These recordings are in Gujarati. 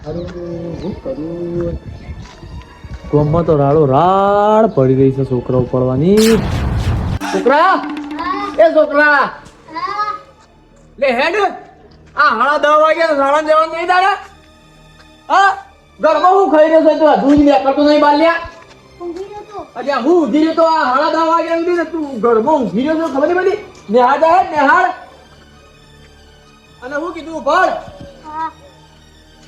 અરે હું કરું ગામમાં તો રાડો રાડ પડી રહી છે છોકરાઓ પડવાની. છોકરા એ છોકરા લે હેડ આ હાડા 10 વાગ્યા શાળા જવાનું નહીં તારે. હા ઘરમાં હું ખાઈ રહ્યો છે તું દૂધ લે કરતો નહીં બાલ્યા. અરે હું ઊંઘી રહ્યો તો આ હાડા 10 વાગ્યા સુધી ને તું ઘરમાં ઊંઘી રહ્યો છો ખબર નહીં પડી. નેહાળ જાય નેહાળ અને હું કીધું ભળ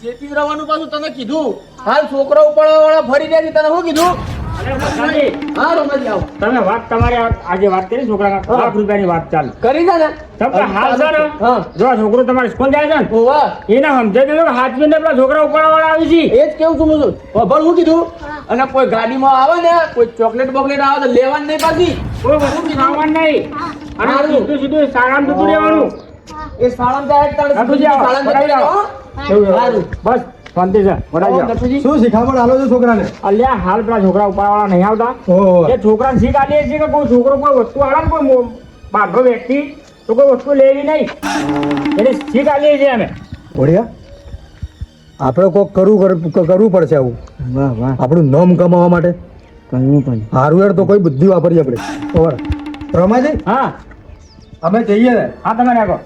જેથી રવાનું પાછું તને કીધું. હાલ છોકરા ઉપાડવા વાળા ફરી રહ્યા છે તને શું કીધું? હા રમાજી આવો. તમે વાત તમારે આજે વાત કરી છોકરાના ₹1,00,000 ની વાત ચાલુ કરી દે ને. હાલ સર જો આ છોકરો તમારે સ્કૂલ જાય છે ને ઓવા એને સમજાઈ દેજો કે હાથવીને પેલા છોકરા ઉપાડવા વાળા આવી છે. એ જ કેવું છું હું. ભળ હું કીધું અને કોઈ ગાડીમાં આવે ને કોઈ ચોકલેટ બોકલેટ આવે તો લેવાની નહીં પાછી. કોઈ વસ્તુ ખાવાનું નહીં અને સીધું સીધું શાળામાં જતું રહેવાનું. એ શાળામાં જાય તારે સીધું શાળામાં જતું રહેવાનું. સારું બસ શાંતિ છે વડાઈ જાઓ. શું શીખામણ આલો છો છોકરાને? અલ્યા હાલ પેલા છોકરા ઉપાડવાળા નહીં આવતા ઓહો. એ છોકરાને શીખ આલીએ છીએ કે કોઈ છોકરો કોઈ વસ્તુ આવે ને કોઈ બાઘો વ્યક્તિ તો કોઈ વસ્તુ લેવી નહીં એને શીખ આલીએ છીએ અમે. ઓડિયા આપણે કોક કરવું પડશે આવું. વાહ વાહ આપણું નામ કમાવા માટે કરવું પડે. હારું યાર તો કોઈ બુદ્ધિ વાપરીએ આપણે. ખબર રમાજી હા અમે જઈએ ને હા તમે નાખો.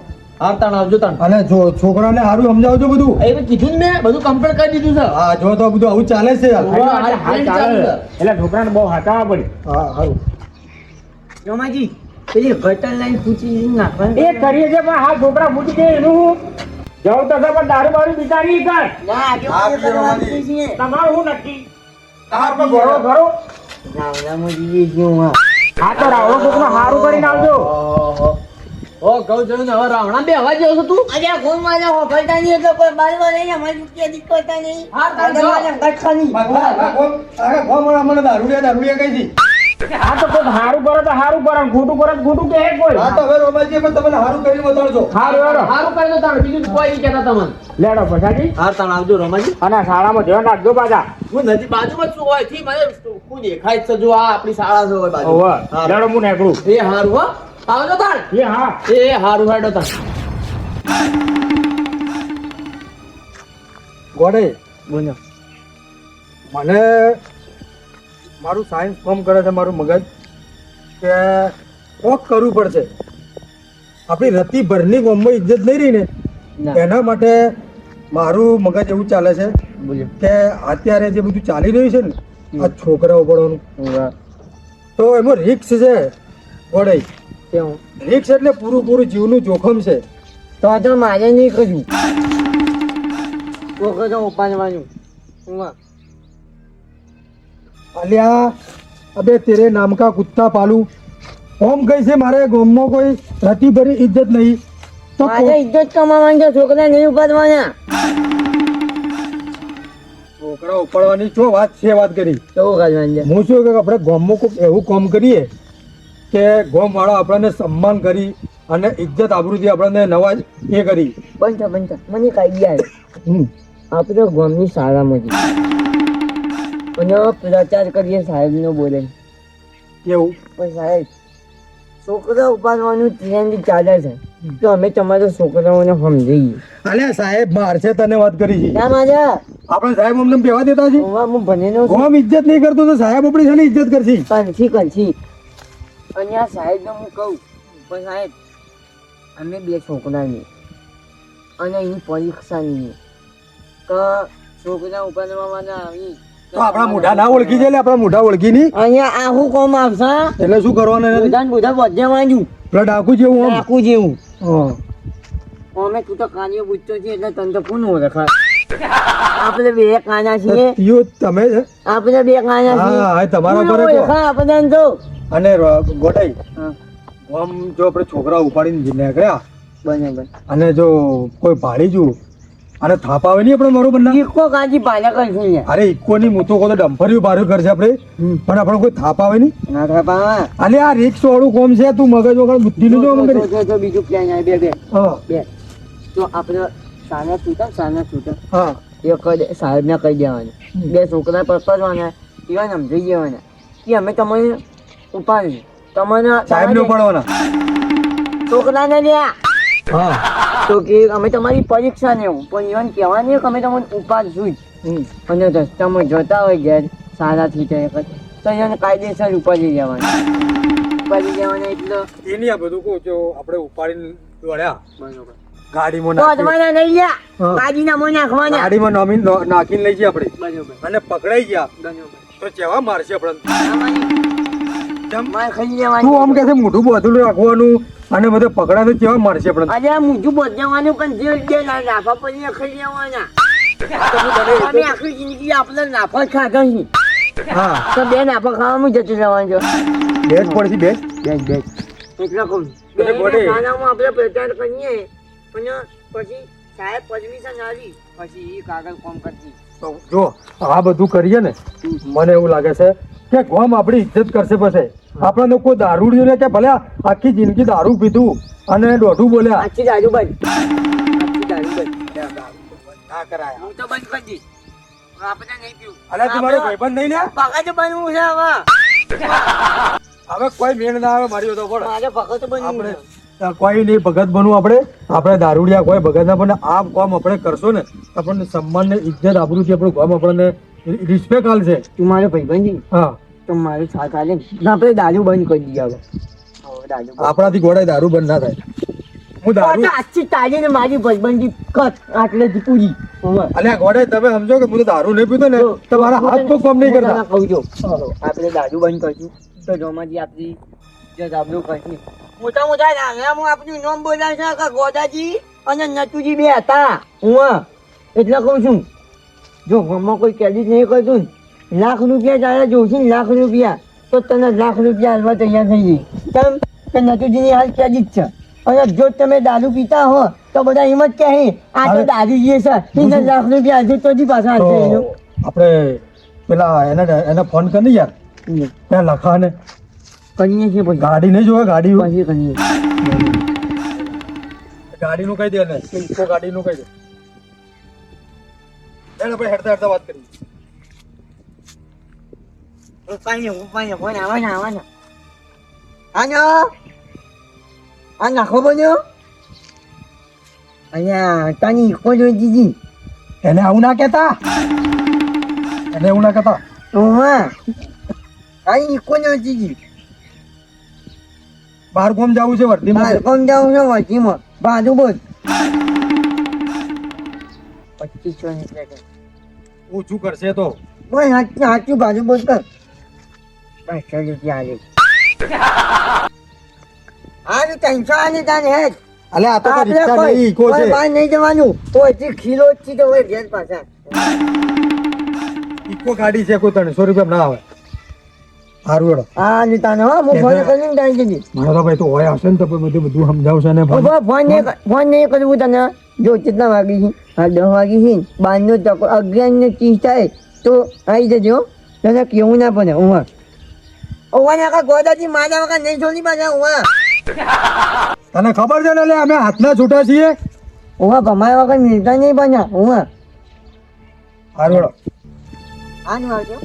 હા તાણ આવજો તાણ. અને જો છોકરાને હારું સમજાવજો બધું. એ મેં કીધું ને મેં બધું કમ્પ્લીટ કરી દીધું છે. હા જો તો બધું આવું ચાલે છે યાર. હાલ ચાલે એટલે છોકરાને બહુ હાચાવા પડે. હા હારું રમાજી પેલી ગટર લાઈન પૂછી નાખવાનું એ કરીએ છે પણ હાલ છોકરા ફૂટી જાય એનું હું જવું તો છે પણ દારૂ બારૂ બિચારી કર ના આજે કરવાની છે તમારું શું નક્કી તમારે પણ ઘરો ઘરો રામજી ગયું હા તો રાવણો છોકરો સારું કરીને આવજો. ઓ કહું જોયું ને હવે રાવણા બે હવા જેવો છો તું. અરે ફોન માં હોફળતા નહીં એટલે કોઈ બાલવા નહીં અમારી કે દીકતા નહીં હા, તાર જો. ગટખાની મને દારૂડિયા કઈ દી. હા તો કોઈ સારું કરો તો સારું કરો ખોટું કરો તો ખોટું કહે કોઈ હા તો હવે રોમાજી પણ તમને હારું કરીને બતાડજો. સારું હેડો સારું કરી દો તાણ બીજું કોઈ નહીં કહેતા તમને. લેડો પછાજી હા તાણ આવજો રમાજી. અને શાળામાં ધ્યાન રાખજો પાછા. હું નદી બાજુમાં જ છું હોય થી મને શું દેખાય જ છે જો આ આપણી શાળા છે હોય બાજુ. ઓવે હા. લેડો હું નીકળું. એ હારું હો આવજો તાણ. એ હા એ હારું હેડો તાણ. ગોડે બોલો મને મારું સાયન્સ ફોર્મ કરે છે મારું મગજ કે કોક કરવું પડશે. આપણી રતિભરની ગામમાં ઇજ્જત નહીં રહી ને એના માટે મારું મગજ એવું ચાલે છે બોલો કે અત્યારે જે બધું ચાલી રહ્યું છે ને આ છોકરાઓ પડવાનું તો એમાં રિક્સ છે ગોડે. કેવું રિક્સ એટલે પૂરું જીવનું જોખમ છે. તો મારે નહીં કર્યું તો ઉપાડવાનું અલ્યા અબે તેરે નામ કા કુત્તા પાલું ઓમ કઈ છે મારે ગામમાં કોઈ રતિભરી ઇજ્જત નહીં તો મારે ઇજ્જત કમાવાની છે છોકરા નહીં ઉપાડવાના છોકરા ઉપાડવાની શું વાત છે વાત કરી. કેવું કરવાનું છે હું શું કે આપણે ગામમાં કોઈક એવું કામ કરીએ કે ગામવાળા આપણને સન્માન કરી અને ઇજ્જત આબરૂથી આપણને નવાજ એ કરી. બનતા મને એક આઈડિયા હમ. આપણે ગામની શાળામાં જઈએ અને પ્રચાર કરીએ સાહેબનો બોલે કેવું પણ સાહેબ છોકરા ઉપાડવાનું ટ્રેન્ડ ચાલે છે તો અમે તમારા છોકરાઓને સમજાઈએ. અલ્યા સાહેબ માર છે તને વાત કરી છે ના મારા આપણે સાહેબ અમને બેવા દેતા છે. હું ભણેલો છું ગામ ઇજ્જત નહીં કરતો તો સાહેબ આપણી છે ને ઇજ્જત કરશે. કંછી અને આ સાહેબને હું કહું પણ સાહેબ અમે બે છોકરાની અને એની પરીક્ષાની કે છોકરા ઉપાડવાના આવી તો આપણા મોઢા ના ઓળખી જાય આપણા મોઢા ઓળખી નહીં અહીંયા આખું કોમ આવશે એટલે શું કરવાનું એનાથી? બધા બધે વાંચ્યું પેલા ડાકુ જેવું આમ. આખું જેવું હા. અમે તું તો કાનીઓ પૂછતો છે એટલે તને તો કોણ ઓળખા આપણે બે કાના છીએ તીયો તમે છે? આપણે બે કાના છીએ હા હા તમારા પર કોણ ઓળખા આપણને તો અને ગોટાઈ હા આમ જો આપણે છોકરા ઉપાડીને નીકળ્યા બરાબર અને જો કોઈ ભાડી જુ અને થાપ આવે નહીં આપણે બરોબર ના ઈકો કાજી પાલા કરશું યાર અરે ઇકોની હું તો કહું તો ડમ્ફરિયું બાર્યું કરશે આપણે પણ આપણે કોઈ થાપ આવે નહીં. ના થાય પા અલે આ રિક્સ વાળું કોમ છે તું મગજ વગર બુદ્ધિનું જો આમ કરી. જો બીજું પ્લાન આવે બે હા તો આપણે સાના છૂટા હા એ સાહેબને કહી દેવાનું બે છોકરા પકડવાના એવા સમજી દેવાના કે અમે તમને ઉપાડી તમને સાહેબ ને ઉપાડવાના છોકરાને લ્યા હા તો કે અમે તમારી પરીક્ષા ને એવું પણ ઈવન કહેવા નહીં કે અમે તમને ઉપાડ છું અને રસ્તામાં જતા હોય ઘેર સારાથી તો એને કાયદેસર ઉપાડી જવાના એટલે એની આ બધું કહું જો આપણે ઉપાડીને દોડ્યા બરોબર ગાડીમાં તો નાખી તમારા નહીં લ્યા હા. બાજીના મોં નાખવાના ગાડીમાં નાખીને લઈ જઈએ આપણે બરોબર અને પકડાઈ ગયા બરોબર તો કેવા મારશે આપણને માર ખાઈ તું જવાની આમ કે છે મોઢું બોધું રાખવાનું અને બધે પકડાય તો કેવા મારશે આપણને અરે આ મૂઠું બદલવાનું પણ જે જે નાફા પછી ખાઈ લેવાના અમે આખી જિંદગી આપણે નાફા જ ખાધા છે હા તો બે નાફા ખાવામાં જતું રહેવાનું છે બેસ પડશે બેસ બેસ એટલે કહું એટલે ગોડે. ખાનામાં આપણે પ્રચાર કરીએ અને પછી સાહેબ પરમિશન આવી પછી એ કાગળ કોમ કરતી તો જો આ બધું કરીએ ને મને એવું લાગે છે કે ગોમ આપણી ઇજ્જત કરશે પછી આપણને કોઈ દારૂડિયું ને કે ભલે આખી જિંદગી દારૂ પીધું અને દોઢું બોલ્યા આખી દારૂ બંધ આખી દારૂ બંધ ના કરાય હું તો બંધ કરી દઈશ આપણે નહીં પીવું અલ્યા તું મારો ભાઈબંધ નહીં ને પકા તો બનવું છે હવે હવે કોઈ મેળ ના આવે મારી તો પણ મારે પકા તો બનવું આપણે છે કોઈ નહીં ભગત બનવું આપણે દારૂડિયા કોઈ ભગત ના પણ આ કામ આપણે કરશો ને આપણને સન્માન ને ઇજ્જત આબરૂથી આપણું કામ આપણને રિસ્પેક્ટ આલશે તું મારો ભાઈબંધ હા તો મારું સાથ હાલે ને આપણે દારૂ બંધ કરી દઈએ હવે દારૂ બંધ. આપણાથી ગોળાય દારૂ બંધ ના થાય હું દારૂ તો આજથી તારીને મારી ભાઈબંધી કટ આટલેથી પૂરી હવે. અલ્યા ગોળાય તમે સમજો કે હું તો દારૂ નહીં પીતો ને તો મારા હાથ પગ કામ નહીં કરતા હું તને કહું છું આપણે દારૂ બંધ કરશું તો જોમાંથી આપણી ઇજ્જત આબરૂ કરશે મોટા મોટા નાનામાં આપણું નામ બોલાય છે કે ગોદાજી અને નટુજી બે હતા હું એટલે કહું છું જો ગામમાં કોઈ ક્રેડિટ નહીં કરતું ને, લાખ રૂપિયા તારે જોઈશે ને લાખ રૂપિયા તો તને લાખ રૂપિયા હાલવા તૈયાર થઈ જઈ કેમ કે નટુજીની હાલ ક્રેડિટ છે અને જો તમે દારૂ પીતા હો તો બધા એમ જ કહે આ તો દારૂ જે છે એને લાખ રૂપિયા હાલશે તો જ પાછા તો હાલશે આપણે પેલા એને ફોન કરી ને યાર ત્યાં લખા ને કરીએ છીએ પછી ગાડી નહીં જોવે ગાડી પછી કરીએ ગાડીનું કહી દે ને ઇકો ગાડીનું કહી દે આપણે હેડતા હેડતા વાત કરીએ ઉપાય ફોન આવવાના આનો આ નાખો બન્યો અહીંયા તાની ઇકો જોઈ દીધી એને આવું ના કહેતા એને એવું ના કહેતા ઓમાં તાની ઇકો જોઈ દીધી બહાર ગામ જવું છે વર્ધીમાં કોમ જાઉં છે વચીમાં બાજુ બોલ 25 નીકળે ઓછું કરશે તો બોલ સાચું બાજુ બોલ કર 500 રૂપિયા આલે આની ટેન્શન આની તાને હેડ અલ્યા આ તો કોઈ આપણે રિક્ષા નહીં ઇકો છે બહાર નહીં જવાનું તો હજી ખીલો જ છે તો હવે ઘેર પાછા ઇકો ગાડી છે કોઈ 300 રૂપિયા ના આવે સારું હેડો હા નીતાને હો હું ફોન કરીને ટાઈમ કીધી મારો ભાઈ તો હોય આવશે ને તો બધું સમજાવશે ને ફોન નહીં કરવું તને જો કેટલા વાગી છે હા 10 વાગી છે 12 તકો 11:30 થાય તો આવી જજો તને કેવું ના પડે ઉમર ઓવાને આખા ગોદાજી મારા વગર નહીં છોડી પાછા ઉમર તને ખબર છે ને લે અમે હાથના છૂટા છીએ ઉમર ભમાયા વગર મિલતા નહીં બન્યા ઉમર સારું હેડો આનું આવજો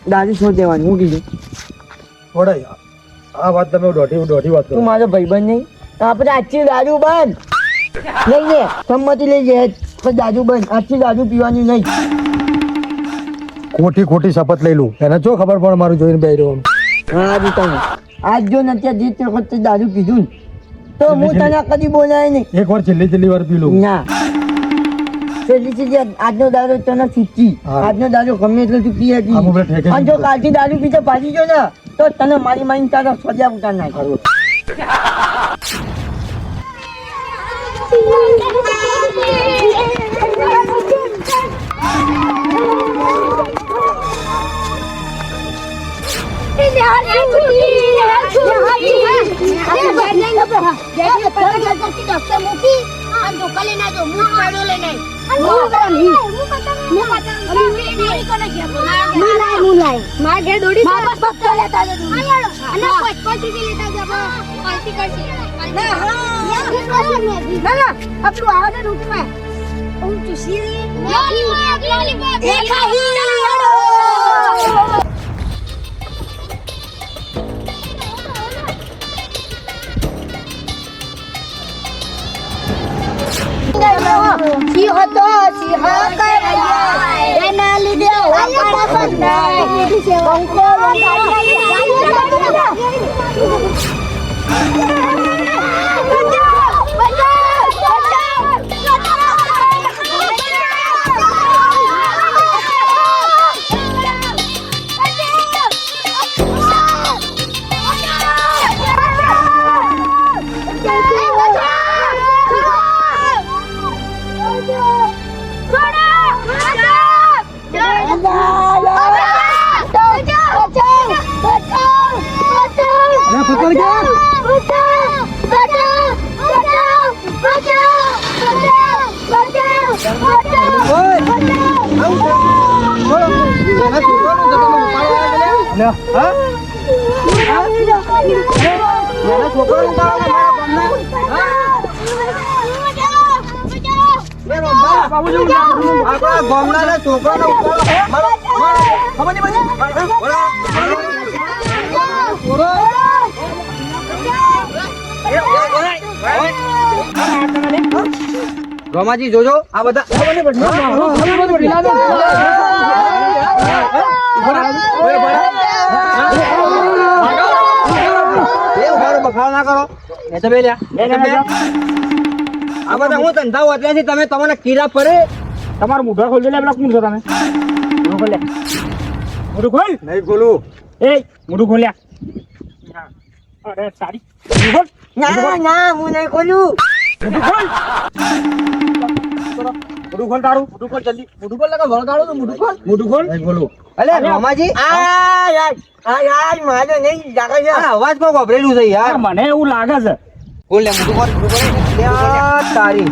દાદી શું દેવાની હું કીધું થોડા આ વાત તમે દોઢી વાત કરો તું મારો ભાઈબંધ નહીં આપણે આજથી દારૂ બંધ લઈ લે સંમતિ લઈ લે પણ દારૂ બંધ આજથી દારૂ પીવાની નહીં ખોટી શપથ લઈ લઉં એને જો ખબર પડે મારું જોઈને બે રહ્યો હા તમે આજ જો નથી જે તે વખતે દારૂ પીધું ને તો હું તને કદી બોલાય નહીં એક વાર છેલ્લી વાર પી લઉં ના છેલ્લી આજનો દારૂ તને છૂટી હા. આજનો દારૂ ગમે એટલો તું પી હતી આ મોબાઈલ ઠેકે અને જો કાલથી દારૂ પીતો પાછી જો ને તો તને મારી મારી તારા સજા ઉતાર નાખ સારું. Ini સિંહ તો સિંહ એના લીધે પકડ ગયા આપણા ગામના છોકરાનો રોમાજી જોજો આ બધા બખાડ ના કરો એ તો બે લ્યા આ બધા હું ધંધા વધ્યાથી તમે તમને કીડા પડે તમારું મોઢા ખોલી લે પેલા કોણ છો તમે મોઢું ખોલ લે મોઢું ખોલ નહીં ખોલું એ મોઢું ખોલ્યા અરે સારી મોઢું ખોલ ના હું નહીં ખોલ્યું મોઢું ખોલ તારું મોઢું ખોલ જલ્દી મોઢું પર લગા વળગાડો તો મોઢું ખોલ. મોઢું ખોલ નહીં ખોલું અલે રોમાજી યાર મારે નહીં જાગે છે આ અવાજ કોક વાપરેલું છે યાર મને એવું લાગે છે ખોલ લે મોઢું ખોલ લ્યા તારી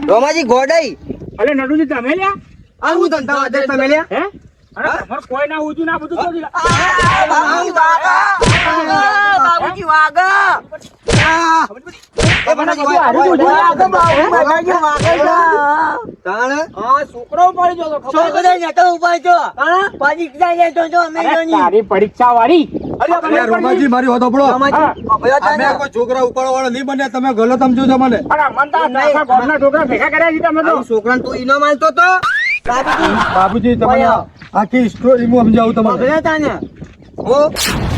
રોમાજી ગોડાઈ અલે નડુજી તમે લ્યા આ હું ધંધા વધે તમે લ્યા હે અરે તમારે કોઈ ના ઉજુ ના બધું તો બાબુજી વાગા છોકરો પડી ગયો તો તારી પરીક્ષા વાળી રોમાજી મારી હોતો પડો અમે કોઈ છોકરા ઉપાડવા વાળા નહીં બન્યા તમે ગલત સમજો છો મને ગામના છોકરા ભેગા કર્યા છે તમે તો છોકરા તું ઈનો માનતો તો બાબુજી તમને આખી સ્ટોરી હું સમજાવું તમને ને હું